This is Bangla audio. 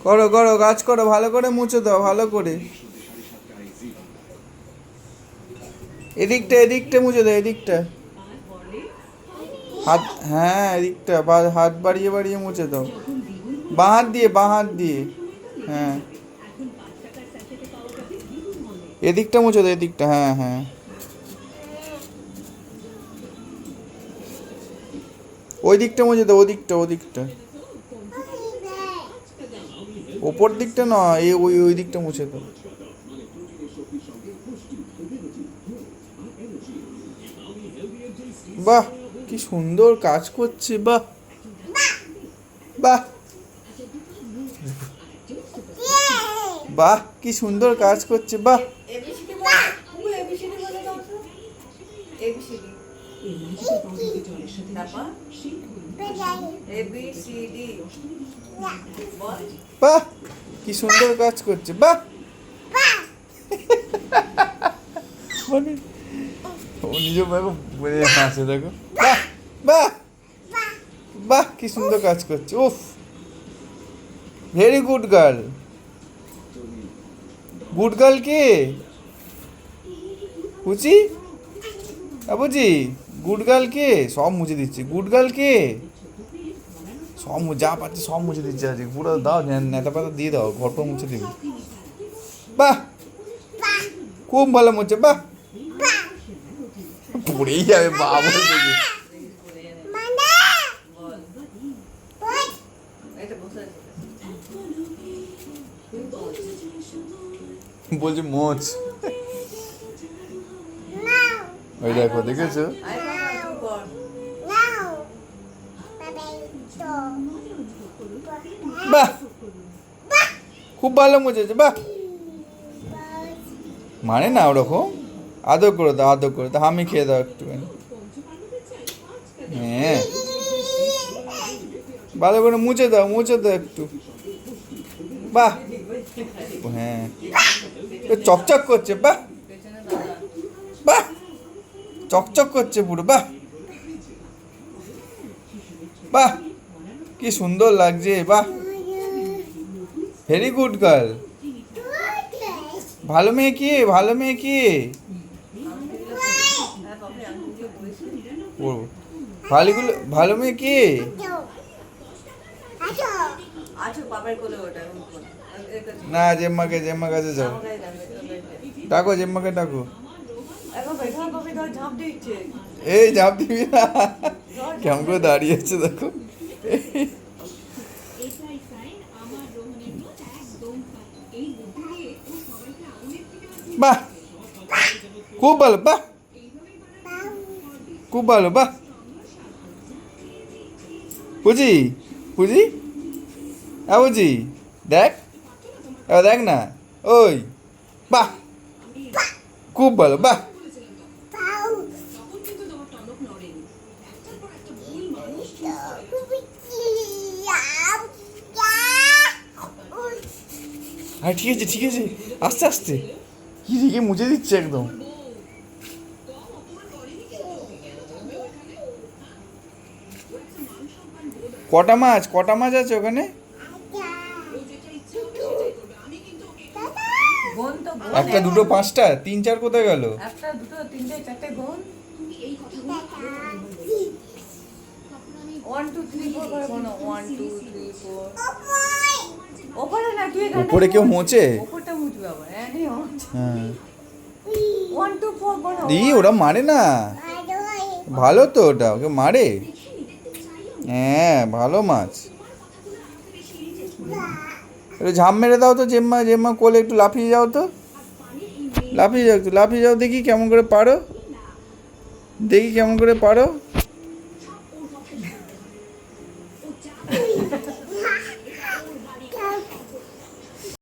করো করো, কাজ করো, ভালো করে মুছে দাও, ভালো করে। এদিকটা এদিকটা মুছে দাও, এদিকটা। হাত, হ্যাঁ এদিকটা, হাত বাড়িয়ে বাড়িয়ে মুছে দাও। বাঁ হাত দিয়ে, বাঁ হাত দিয়ে। হ্যাঁ, এদিকটা মুছে দাও, এদিকটা, হ্যাঁ হ্যাঁ। ওই দিকটা মুছে দাও, ওদিকটা ওদিকটা। ওপর দিকটা না, এই ওই ওই দিকটা মুছে দাও। বাহ, কি সুন্দর কাজ করছে, বাহ বাহ বাহ, কি সুন্দর কাজ করছে, বাহ। বাহ, কি সুন্দর কাজ করছে, বাহ। মানে ও নিজে বলে হাসে, দেখো। বাহ বাহ বাহ, কি সুন্দর কাজ করছে, উফ। Very good girl. Good girl কে? বুঝি, বুঝি, গুড গার্ল কে? সব মুছে দিচ্ছে। গুড গার্ল কে? সব যা পাচ্ছে সব মুছে দিচ্ছে আজকে পুরো। দাও, নেতা পাতা দিয়ে দাও, ঘর পর মুছে দিবি। বাহ, খুব ভালো মুছে, বাহ। পড়েই যাবে বাবা থেকে। বলছি মোচ। ওই দেখো, দেখেছো? বাহ, খুব ভালো মুছেছে, বাহ। মানে না ওরকম, আদর করে দাও, আদর করে দাও, আমি খেয়ে দাও একটুখানি। হ্যাঁ, ভালো করে মুছে দাও, মুছে দাও একটু। বাহ, হ্যাঁ, চকচক করছে, বাহ বাহ, চকচক করছে পুরো, বাহ বাহ, কি সুন্দর লাগছে, বাহ। Very good girl. ভালো মেয়ে কে? ভালো মেয়ে কে? ভালোগুলো, ভালো মেয়ে কে? না, জেম্মাকে, জেম্মার কাছে যাও, ডাকো জেম্মাকে, ডাকো। এই ঝাঁপ দিবি না, কেমন করে দাঁড়িয়ে আছে দেখো। বাহ, খুব ভালো, বাহ, খুব ভালো, বাহ। বুঝি, বুঝি, বুঝি, দেখ, দেখ না, ওই, বাহ, খুব ভালো, বাহ। হ্যাঁ, ঠিক আছে, ঠিক আছে, আস্তে আস্তে। কি রেখে মুছে দিচ্ছে একদম। কটা মাছ, কটা মাছ আছে ওখানে? একটা, দুটো, পাঁচটা, তিন চার কোথায় গেল? একটা, দুটো, তিনটে, চারটে গোন। 1 2 3 4 করে গোনো। 1 2 3 4। ওপরে না, তুই এখানে উপরে কেউ মোছে? ওপরটা মুছবে আবার। হ্যাঁ, 1 2 4 গোনো। ওরা মারে না, ভালো তো ওটা, ওকে মারে। হ্যাঁ, ভালো মাছ। একটু ঝাঁপ মেরে দাও তো জেম্মা, জেম্মা কোলে একটু লাফিয়ে যাও তো, লাফিয়ে যাও, একটু লাফিয়ে যাও, দেখি কেমন করে পারো, দেখি কেমন করে পারো।